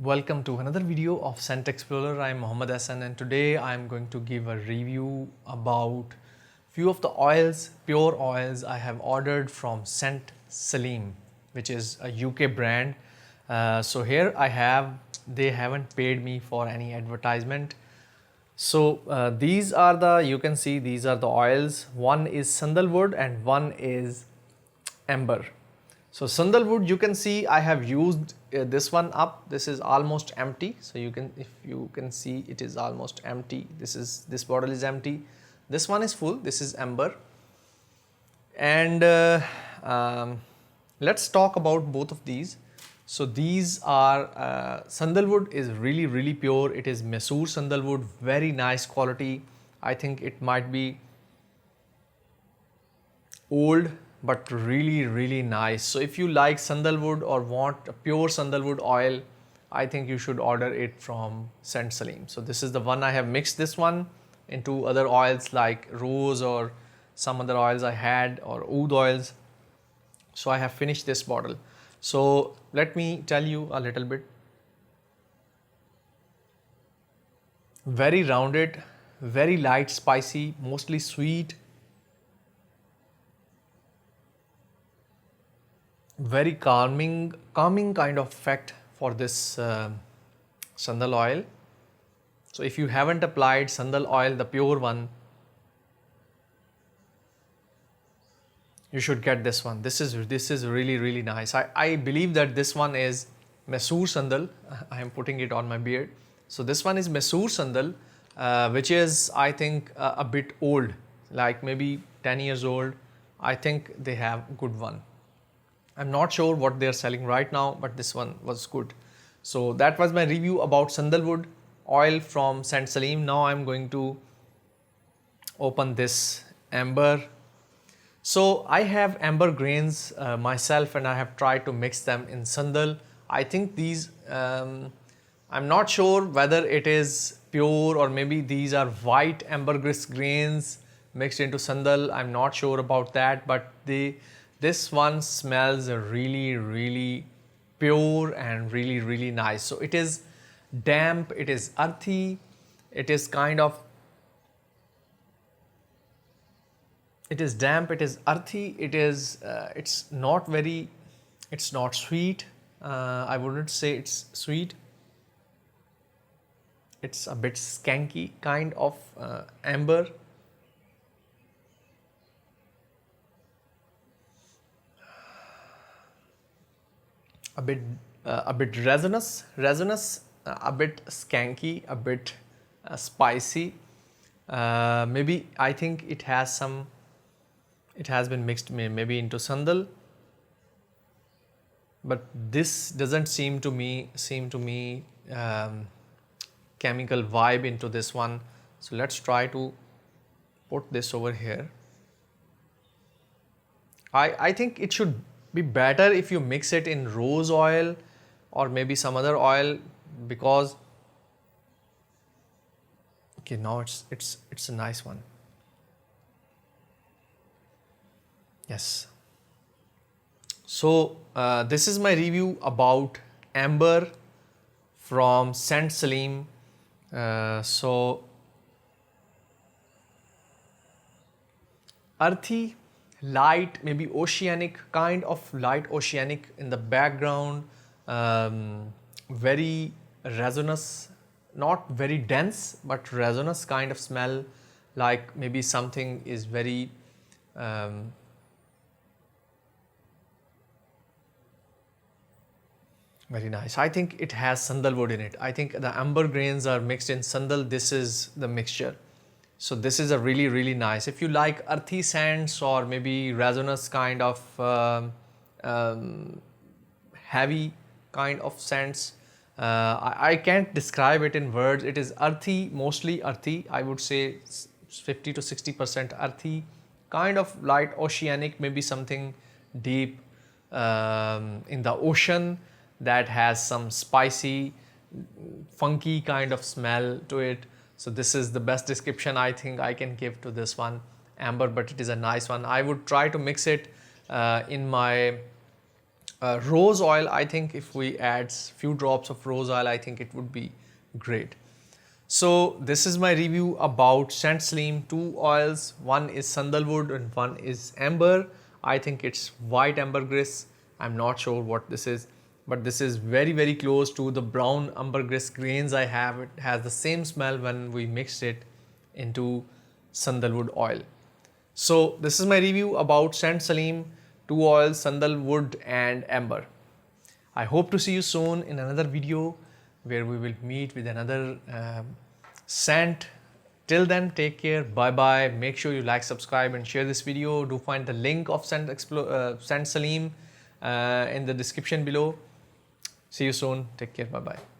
Welcome to another video of Scent Explorer. I am Mohammed Hassan and today I am going to give a review about few of the oils, pure oils I have ordered from Scent Salim, which is a UK brand. So here I have, they haven't paid me for any advertisement. So these are the, you can see these are the oils. One is Sandalwood and one is Amber. So Sandalwood, you can see I have used this one up. This is almost empty. So you can, if you can see, it is almost empty. This bottle is empty. This one is full. This is Amber. And let's talk about both of these. So these are Sandalwood is really pure. It is Mysore Sandalwood, very nice quality. I think it might be old but really nice. So if you like sandalwood or want a pure sandalwood oil, I think you should order it from Scent Salim. So this is the one. I have mixed this one into other oils like rose or some other oils I had, or oud oils. So I have finished this bottle. So let me tell you a little bit. Very rounded, very light, spicy, mostly sweet. Very calming kind of effect for this sandal oil. So if you haven't applied sandal oil, the pure one, you should get this one. This is really nice. I believe that this one is Mysore Sandal. I am putting it on my beard. So this one is Mysore Sandal, which is, I think, a bit old, like maybe 10 years old. I think they have a good one. I'm not sure what they're selling right now, but this one was good. So that was my review about Sandalwood oil from Scent Salim. Now I'm going to open this Amber. So I have amber grains myself, and I have tried to mix them in Sandal. I think these, I'm not sure whether it is pure or maybe these are white ambergris grains mixed into Sandal. I'm not sure about that, but this one smells really pure and really nice. So it is damp, it is earthy, it is kind of, it is damp, it is earthy, it is, it's not sweet. I wouldn't say it's sweet. It's a bit skanky kind of amber. A bit resinous, a bit skanky, a bit spicy. Maybe I think it has been mixed maybe into sandal, but this doesn't seem to me chemical vibe into this one. So let's try to put this over here. I think it should be better if you mix it in rose oil or maybe some other oil, because okay, now it's a nice one. Yes. So this is my review about Amber from Scent Salim. So earthy, light, maybe oceanic, kind of light oceanic in the background, very resinous, not very dense, but resinous kind of smell, like maybe something is very very nice. I think it has sandalwood in it. I think the amber grains are mixed in sandal. This is the mixture. So this is a really nice. If you like earthy scents or maybe resinous kind of heavy kind of scents, I can't describe it in words. It is earthy, mostly earthy. I would say 50 to 60% earthy, kind of light oceanic, maybe something deep in the ocean that has some spicy, funky kind of smell to it. So this is the best description I think I can give to this one, Amber, but it is a nice one. I would try to mix it in my Rose oil, I think if we add few drops of rose oil, I think it would be great. So this is my review about Scent Salim. Two oils, one is sandalwood and one is amber. I think it's white ambergris. I'm not sure what this is, but this is very close to the brown ambergris grains I have. It has the same smell when we mixed it into sandalwood oil. So this is my review about Scent Salim, two oils, sandalwood and amber. I hope to see you soon in another video where we will meet with another scent. Till then, take care. Bye bye. Make sure you like, subscribe and share this video. Do find the link of Scent Salim in the description below. See you soon. Take care. Bye bye.